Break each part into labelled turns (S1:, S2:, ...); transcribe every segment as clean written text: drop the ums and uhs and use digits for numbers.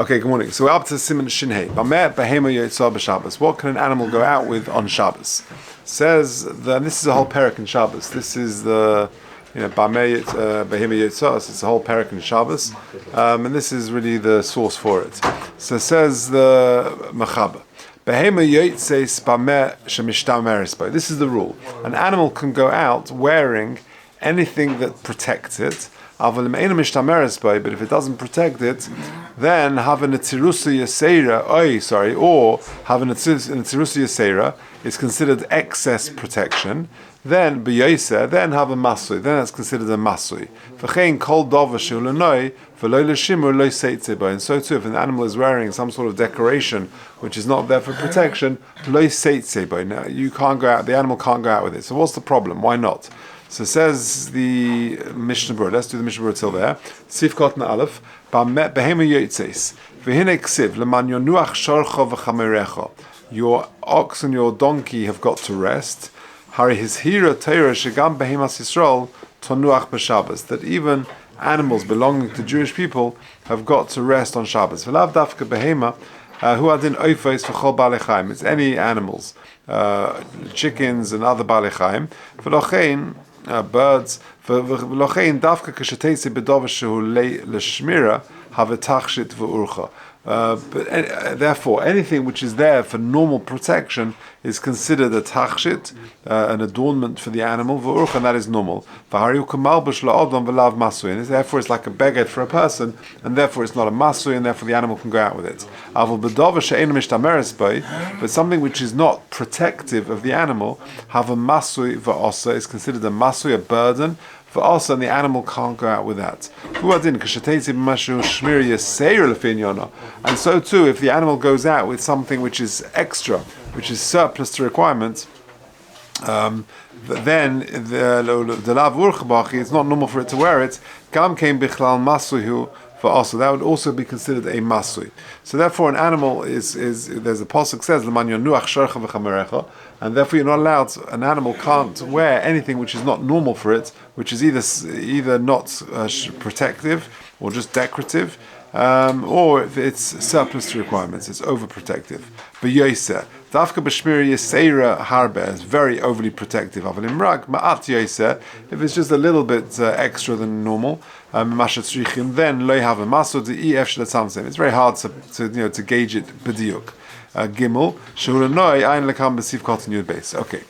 S1: Okay, good morning. So we're up to Siman Shinhei. Bameh behema yotzah b'Shabbos. What can an animal go out with on Shabbos? Says that this is a whole parak in Shabbos. This is the Bameh behema yotzah. It's a whole parak in Shabbos, and this is really the source for it. So it says the Machaba. Behema yotzes bameh shemishtameres bo. This is the rule. An animal can go out wearing anything that protects it. But if it doesn't protect it, then have a netzirusa yaseira, or have a netzirusa yaseira is considered excess protection. Then b'yoseh, then have a masui, then that's considered a masui. V'chein kol dova she'ulenoi v'lo l'shimur lo seitze bo. And so too, if an animal is wearing some sort of decoration which is not there for protection, lo seitze bo. Now you can't go out. The animal can't go out with it. So what's the problem? Why not? So says the Mishnah Berurah. Let's do the Mishnah Berurah till there. Sif Katan Aleph. Behema yotzes. V'hine ksiv leman yonuach shorcha v'chamerecha. Your ox and your donkey have got to rest. Hari his hira teira shegam behemas Yisrael tonuach b'Shabbos. That even animals belonging to Jewish people have got to rest on Shabbos. V'lav dafka behema hu adin oifos v'chol balei chaim. It's any animals, chickens and other balei chaim. V'lochein birds. V'lochein dafka kashetesi b'dova shehu l'shmira have a tachshit v'urcha. But therefore, anything which is there for normal protection is considered a tachshit, an adornment for the animal, v'urcha, and that is normal. And therefore, it's like a beged for a person, and therefore it's not a masui, and therefore the animal can go out with it. But something which is not protective of the animal, have a masui v'osa, is considered a masui, a burden. For us, and the animal can't go out with that. And so too, if the animal goes out with something which is extra, which is surplus to requirements, then the lav urchabach, it's not normal for it to wear it. Gam came bichlal masuhu for us, so that would also be considered a masui. So therefore, an animal is there's a pasuk says l'man yonuach shorcha v'chamerecha, and therefore you're not allowed. An animal can't wear anything which is not normal for it, which is either not protective or just decorative, or if it's surplus to requirements, it's overprotective. But yoseh, dafka b'shmir yaseira harbe is very overly protective. Aval imrag ma'at yoseh, if it's just a little bit extra than normal, then lo have a maso de ef shelatzamsem. It's very hard to gauge it b'diuk. Gimel shulanoi ein lekam b'sif cotton yud base. Okay.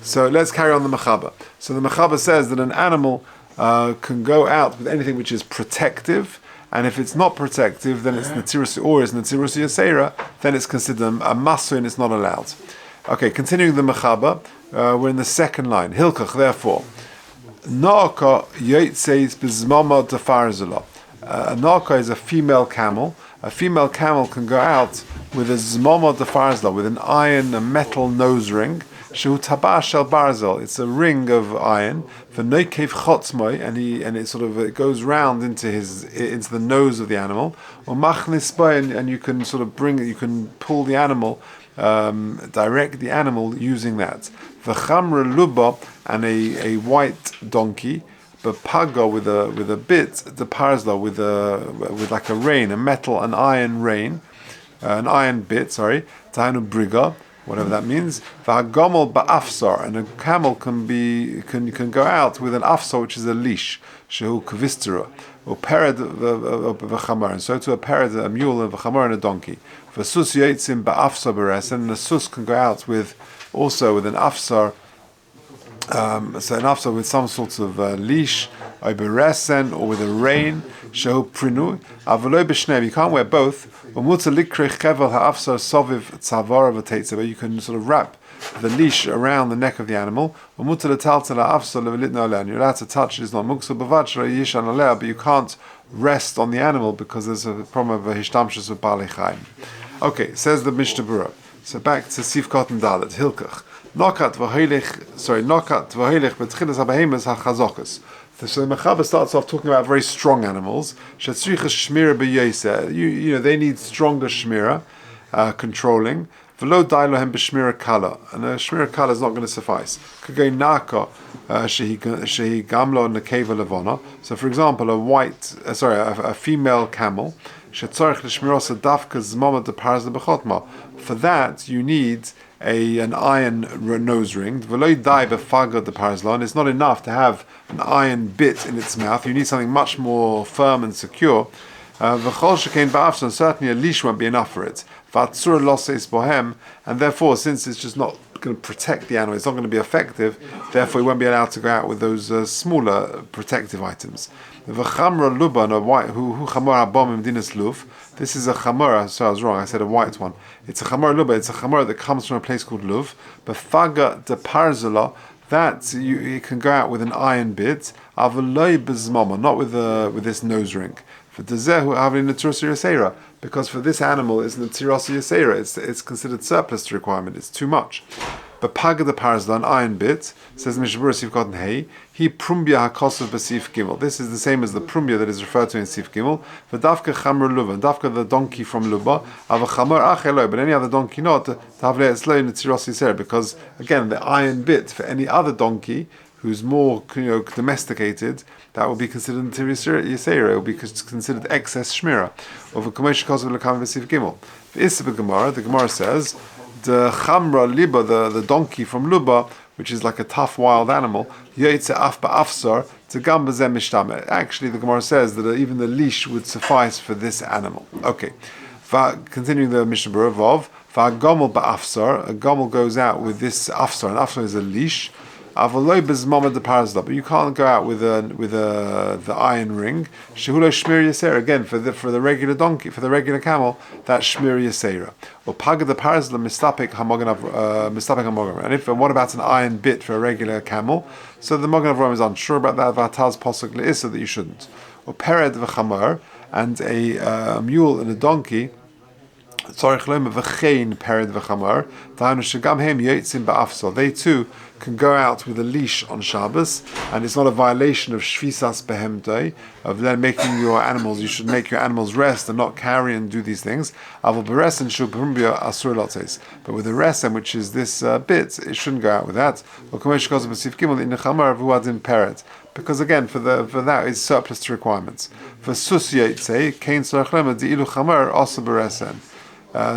S1: So let's carry on the Machaba. So the Machaba says that an animal can go out with anything which is protective, and if it's not protective, then it's Natirus or is Natirus Yaseira, then it's considered a masu and it's not allowed. Okay, continuing the Machaba, we're in the second line. Hilkach, therefore, Na'aka Yotzeis Bizmama Defarzula. A Na'aka is a female camel. A female camel can go out with a Zmama Defarzla, with an iron, a metal nose ring. Shehu tabash el barzel. It's a ring of iron. For neikev chotzmoi, and it goes round into the nose of the animal. Or machnis boy, and you can you can pull the animal, direct the animal using that. V'chamra luba, and a white donkey. But pago with a bit, the parzla with like a rein, a metal, an iron rein, an iron bit. Sorry, tahanu briga. Whatever that means. V'hagomel ba'afsar, and a camel can go out with an afsar, which is a leash. Shehu kavistera, or pered v'chamar, and so to a pered, a mule, and v'chamar, and a donkey. V'sus yotzim ba'afsar beres, and the sus can go out with an afsar. So an afsar with some sort of leash, or beresen, or with a rein. Shehu prinu, avolo b'shneim. You can't wear both. But you can wrap the leash around the neck of the animal. You're allowed to touch it, it's not muksa, but you can't rest on the animal because there's a problem of a hishtamshus of balei chaim. Okay, says the Mishnah Berurah. So back to Sif Katan Dalet, Hilkach. Nokat v'hoilech betchilas habehemas hachazokas. So the Machaba starts off talking about very strong animals. They need stronger shmira, controlling. V'lo dai lohem b'shmira kala, and a shmira kala is not going to suffice. K'gei naka shehi gamlo nekeva levona. So, for example, a female camel. Shetzorich l'shmiros adafka zmama deparz lebechotma. For that, you need an iron nose ring. V'lo dai b'faga deparzlon. It's not enough to have an iron bit in its mouth. You need something much more firm and secure. V'chol shekain ba'afson, certainly a leash won't be enough for it. V'atzur loses bohem, and therefore, since it's just not going to protect the animal, it's not going to be effective, therefore you won't be allowed to go out with those smaller protective items. V'chamra luban, a white, hu chamor abom imdinas luf. This is a chamor, so I was wrong, I said a white one. It's a chamor luba, it's a chamor that comes from a place called luv. B'faga de parzula, that you can go out with an iron bit, avaloi bezmama, not with this nose ring. Because for this animal it's Natiras Yasera, it's considered surplus requirement, it's too much. But Paga the Parzla, an iron bit, says Mishabur Sif Gotten Hey, he Prumbia Hakosov Basif Gimel. This is the same as the Prumbia that is referred to in Sif Gimel. For Dafka Chamr Luva, Dafka the donkey from Luba, Ava Chamar Achelo, but any other donkey not, Tavle Eslo Natiras Yasera, because again the iron bit for any other donkey who's more domesticated, that will be considered Yisera, it will be considered excess Shmira. Of a Kamesh Kosovo Lekam Vesiv Gimel. The Gemara says, the Chamra Liba, the donkey from Luba, which is like a tough wild animal, Yoitze Af Ba'afsar, to Gambazem Mishtame. Actually, the Gemara says that even the leash would suffice for this animal. Okay. Continuing the Mishnah Berurah of, Gomel Ba'afsar, a Gomel goes out with this Afsar, and Afsar is a leash. But you can't go out with the iron ring. Shehulo shmir yasera, again for the regular donkey, for the regular camel, that's shmir yasera. Or paga the parazla mistapik hamogan. And what about an iron bit for a regular camel? So the Mogan Avram is unsure about that. Vataz possibly is so that you shouldn't. Or pered v'chamar, and a mule and a donkey. They too can go out with a leash on Shabbos, and it's not a violation of Shvisas Behemtei, of then making your animals, you should make your animals rest and not carry and do these things. But with the resen, which is this bit, it shouldn't go out with that. Because again, for that is surplus to requirements. For sus say kain sarchlema di'ilu chamar also beresen.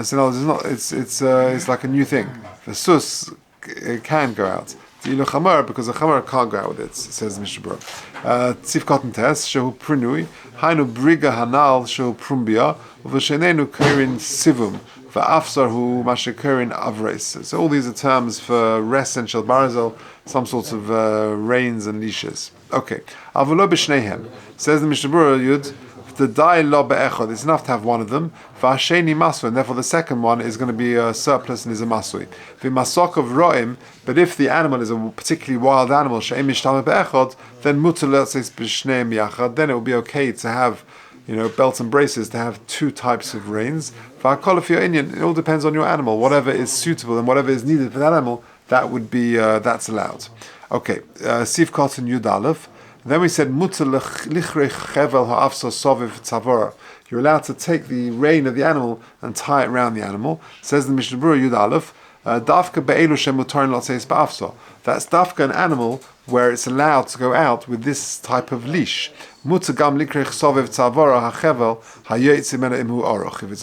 S1: So no, it's like a new thing. The sus it can go out. Di'ilu chamar, because the chamar can't go out with it, says Mishnah Berurah. Tzif cotton test shehu prinui hainu briga hanal shehu prumbia v'shenenu kirin sivum v'afsar hu mashekirin avres. So all these are terms for res and shel barzel, some sorts of reins and leashes. Okay, avolo b'shneihem, says the Mishnah Berurah Yud. The dai lo be'echod, it's enough to have one of them. V'asheni masui, and therefore the second one is going to be a surplus and is a masui. V'masok of roim, but if the animal is a particularly wild animal, she'em mishtama be'echod, then mutar le'tzis b'shneim yachad, then it will be okay to have, belts and braces, to have two types of reins. V'akol for your Indian, it all depends on your animal. Whatever is suitable and whatever is needed for that animal, that would be, that's allowed. Okay, Sif Cotton Yud Aleph. Then we said, you're allowed to take the rein of the animal and tie it around the animal. Says the Mishnah Berurah Yud Aleph, dafka be'elu shemutar lotzeis ba'afso. That's dafka an animal where it's allowed to go out with this type of leash. If it's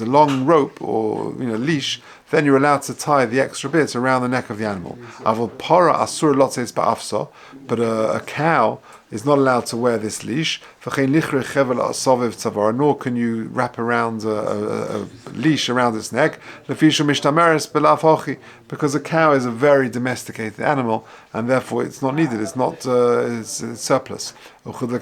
S1: a long rope or leash, then you're allowed to tie the extra bits around the neck of the animal. But a cow is not allowed to wear this leash. Nor can you wrap around a leash around its neck. Because a cow is a very domesticated animal, and therefore it's not needed. It's not it's surplus. Soviv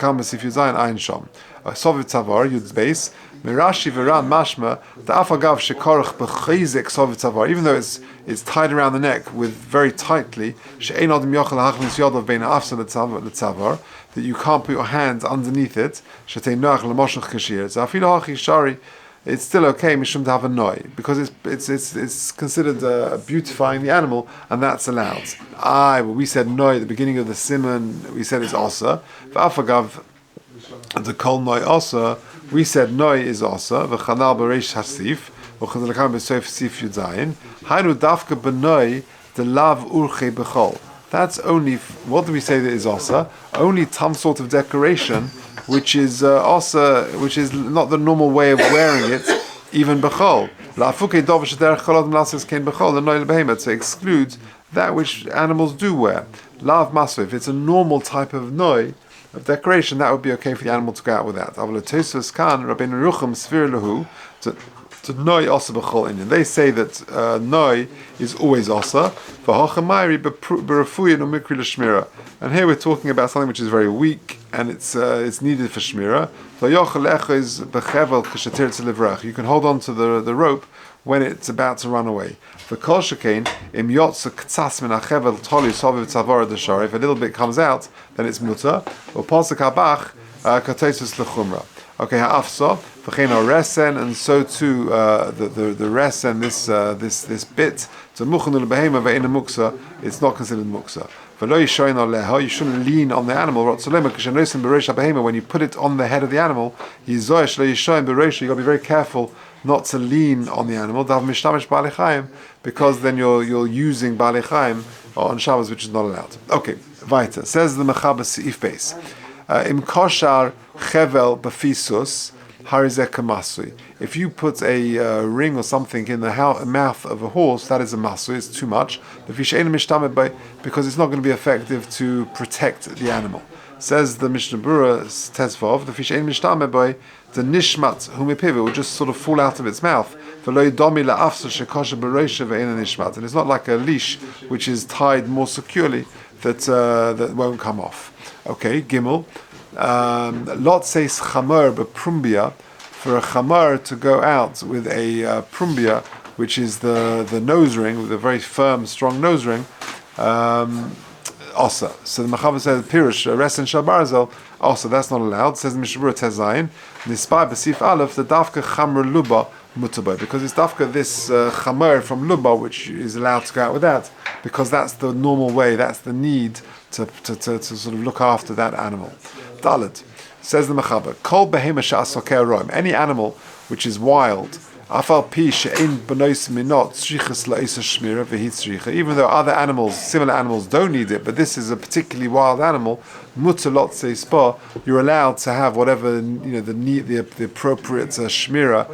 S1: Tzavar, Yud's base. Mirashi Viran Mashma, the Afagav Shekorach B'chayzik Soviv Tzavar, even though it's tied around the neck with very tightly, She'ein Adam Yochel Hachnis Yodov Bein Afsa L'Tzavar, that you can't put your hands underneath it, Shetei Noach L'Moshach Kashir. Zafil Hachi Shari, it's still okay, Mishum to have a noi, because it's considered beautifying the animal, and that's allowed. We said noi at the beginning of the simon, we said it's osa. V'afagav, the kol noi osa, we said noi is osa. V'chanal b'reish hasif. Uchadalakam b'soif sif yudayin. Hainu dafka b'noi the lav urche b'chol. That's only, what do we say that is osa? Only some sort of decoration, which is osa, which is not the normal way of wearing it, even b'chol. La'afuke dov sh'derech cholad m'lasis kein b'chol, the noil behemoth, to exclude that which animals do wear. Lav maso, if it's a normal type of noi, of decoration, that would be okay for the animal to go out with that. Avol Tosfos kan Rabbeinu Rucham svir lahu to noi osa b'chol inyan. They say that noi is always osa. V'hachamayri b'refuyin umikri l'shmira. And here we're talking about something which is very weak and it's needed for shmira. V'yochel echos b'chevel k'shatir tzelivrach. You can hold on to the rope when it's about to run away. For kol shekain im yotza k'tzas min hachevel toli soviv tzavara d'shar. If a little bit comes out, then it's muta. Or pasuk habach katosus l'chumra. Okay, ha'afsa v'chein ha'resen, and so too the resen, this bit to muchanu l'behema ve'ena muksa. It's not considered muksa. V'lo yishoyin aleha. You shouldn't lean on the animal. Rotzolema k'shenosim b'reish ha'behema. When you put it on the head of the animal, yizoyesh lo yishoyin b'reish. You got to be very careful not to lean on the animal, because then you're using Baalei Chaim on Shabbos, which is not allowed. Okay, weiter. Says the Mechaber Seif Beis. Im koshar chevel b'fisus harizeh kamasui. If you put a ring or something in the mouth of a horse, that is a masui. It's too much. Because it's not going to be effective to protect the animal. Says the Mishnah Berurah Tezvav, the fish ein mishtame by the nishmat humipiv, will just sort of fall out of its mouth. And it's not like a leash which is tied more securely that won't come off. Okay, Gimel. Lot says chamar b'prumbia, for a chamar to go out with a prumbia, which is the nose ring, with a very firm, strong nose ring. Osa. So the Mechaber says Pirush Resen Shel Barzel. Also, that's not allowed. Says the Mishnah Berurah Tezayin. Nispar b'sif Aleph the dafka chamar luba mutabai, because it's dafka this chamar from luba which is allowed to go out with that, because that's the normal way. That's the need to sort of look after that animal. Dalet says the Mechaber. Kol behema she'asokeh roim. Any animal which is wild. Afal pi she'ein b'nois minot tzrichas la'isa shmira v'hi tzricha. Even though other animals, similar animals, don't need it, but this is a particularly wild animal. Mutalot se spa. You're allowed to have whatever the appropriate shmira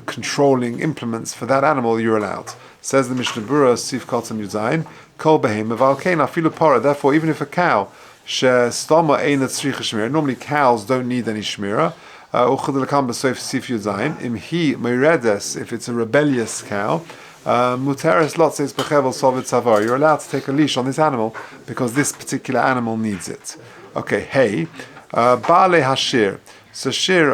S1: controlling implements for that animal. You're allowed. Says the Mishnah Berurah Sif Kotam Yuzayin. Kol behema v'alkein afilu para. Therefore, even if a cow she'stama ein tzricha shmira. Normally, cows don't need any shmira. If it's a rebellious cow, you're allowed to take a leash on this animal because this particular animal needs it. Okay, hey, Baalei hashir. So shir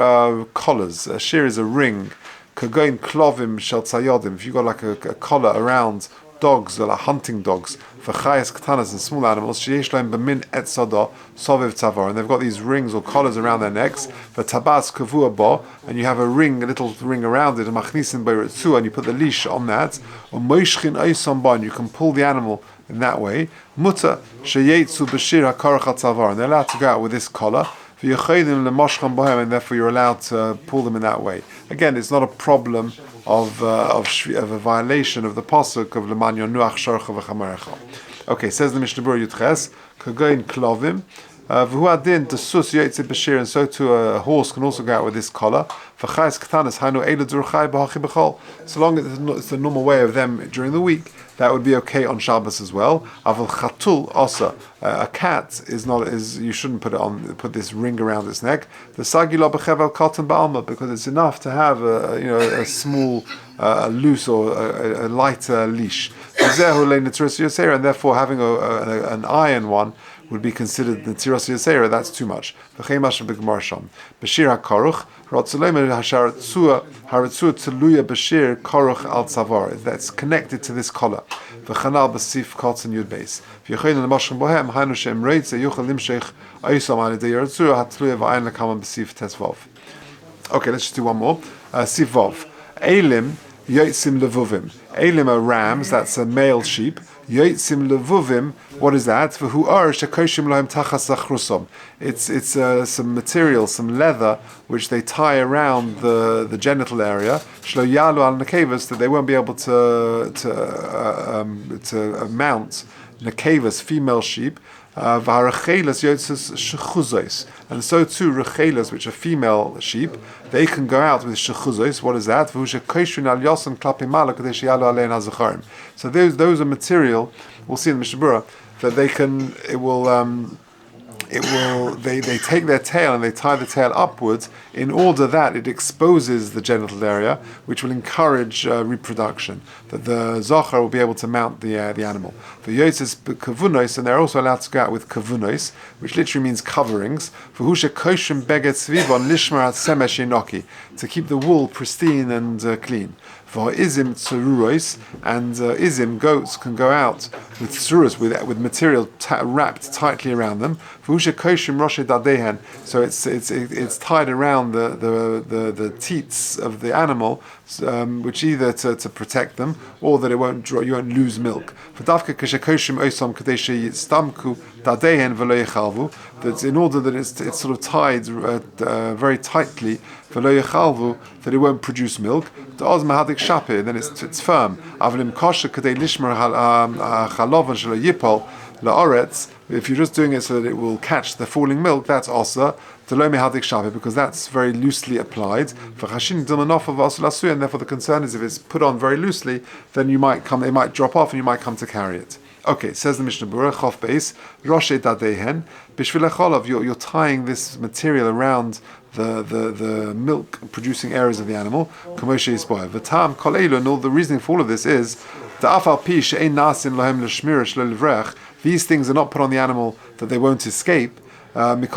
S1: collars. A shir is a ring. Kagoin klovim shel tzayodim. If you got like a collar around dogs, or like hunting dogs, for chayas katanas and small animals, sheyesh lahem b'min et sada sovev tzavar, and they've got these rings or collars around their necks, for tabas kavua bo, and you have a little ring around it, and machnisin beiritzu, and you put the leash on that, or moishchin oisam bo, and you can pull the animal in that way. Muta sheyetzu b'shir hakarach tzavar, and they're allowed to go out with this collar. And therefore you're allowed to pull them in that way. Again, it's not a problem of a violation of the pasuk of leman yonuach sharcha v'chamerecha. Okay, says the Mishnah Berurah Yudches, kagoin klovim, v'hu adin desus yotzei b'shir, and so too a horse can also go out with this collar. V'chayes katanas hainu eila durchai b'hachi b'chol. So long as it's the normal way of them during the week, that would be okay on Shabbos as well. Aval chatul osa, a cat you shouldn't put this ring around its neck. The sagilo b'chevel katan ba'alma, because it's enough to have a small, loose or a lighter leash. And therefore having an iron one would be considered the Tiras Yasera. That's too much. B'cheimash b'gmarsham. B'shir hakaruch rotzolema hasharatzua tzeluya b'shir karuch al tzavar. That's connected to this collar. V'chanal b'sif kotzen yud beis. V'yechoyin l'mashim bohem hainu she'em reitze yuchal limshech ayisam al yedei yaratzua hatluya v'ayin l'kamam b'sif tesvav. Okay, let's just do one more. Sif vav. Elim yotzim levuvim. Elim are rams. That's a male sheep. Yotzim levuvim. What is that? V'hu ar shekoshim lahem tachas zachrusom. It's some material, some leather, which they tie around the genital area. Shlo yalu al nekevas, that they won't be able to mount nekevas, female sheep. And so too rechelas, which are female sheep, they can go out with shechuzos. What is that? So those are material. We'll see in the Mishnah Berurah that they take their tail and they tie the tail upwards in order that it exposes the genital area, which will encourage reproduction, that the zochar will be able to mount the animal. For yotzes kavunos, and they're also allowed to go out with kavunos, which literally means coverings. For husha koshim beget svivon lishmarat semesh inoki, to keep the wool pristine and clean. For izim tsururos, and izim, goats, can go out with tsururos, with material wrapped tightly around them. For husha koshim roshe dadehen, so it's tied around the teats of the animal, which either to protect them or that you won't lose milk. For dafka kashakoshim osom kadeshe stamku dadehen v'lo yechalvu, that's in order that it's sort of tied very tightly v'lo yechalvu, that it won't produce milk. The oz mahadik shapir, then it's firm. Avlim kosher kadei lishmer chalovan shelo yipol la'oretz. If you're just doing it so that it will catch the falling milk, that's also because that's very loosely applied. And therefore the concern is if it's put on very loosely, then it might drop off and you might come to carry it. Okay, says the Mishnah Berurah, Chof Beis, Roshe Dadehen, Bishvil Echolov, you're tying this material around the milk producing areas of the animal, Kamoshe Yisboy. V'tam Kol Eilu, and all the reasoning for all of this is Da'afal Pi she'ein nasin lohem l'shmira shlo livrech. These things are not put on the animal that they won't escape. Since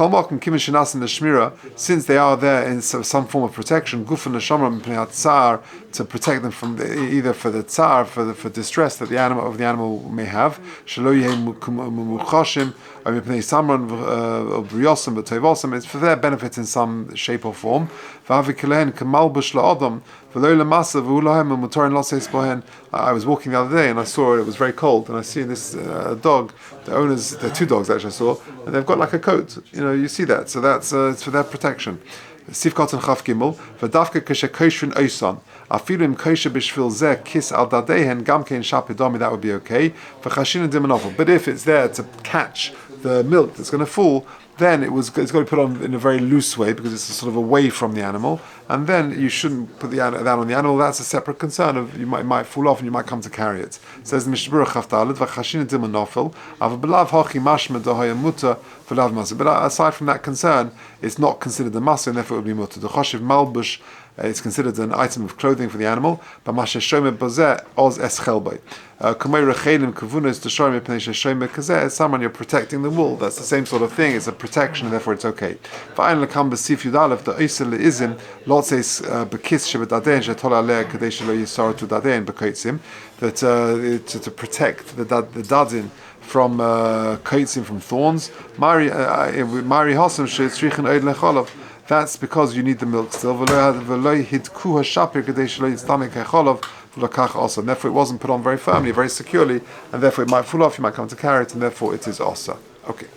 S1: they are there in some form of protection, to protect them from either for the tsar, for distress that the animal may have. It's for their benefit in some shape or form. I was walking the other day and I saw it was very cold, and I see this dog, the owners, there are two dogs actually I saw, and they've got like a coat, you see that, so that's it's for their protection. Sifkot and Chaf Gimel, v'dafka k'shekoshin oison, afilim kosher b'shvil zeh kis al dadehen gamkein shapidomi, that would be okay. V'chashin dimanovel, but if it's there to catch the milk that's going to fall, then it's got to be put on in a very loose way because it's sort of away from the animal, and then you shouldn't put that on the animal. That's a separate concern of it might fall off and you might come to carry it. It says the Mishnah Berurah Chavdalid v'chashin dimanofel avabelav hachi mashma dohaya muta v'lav maser. But aside from that concern, it's not considered a maser, and therefore it would be muta. The choshev malbush, it's considered an item of clothing for the animal. But mashe shomer bazeh oz eschelbay. Someone you're protecting the wool. That's the same sort of thing. It's a protection, and therefore it's okay. That to protect the dadin from kaitzim, from thorns. That's because you need the milk still. Also, and therefore it wasn't put on very firmly, very securely, and therefore it might fall off, you might come to carry it, and therefore it is also. Okay.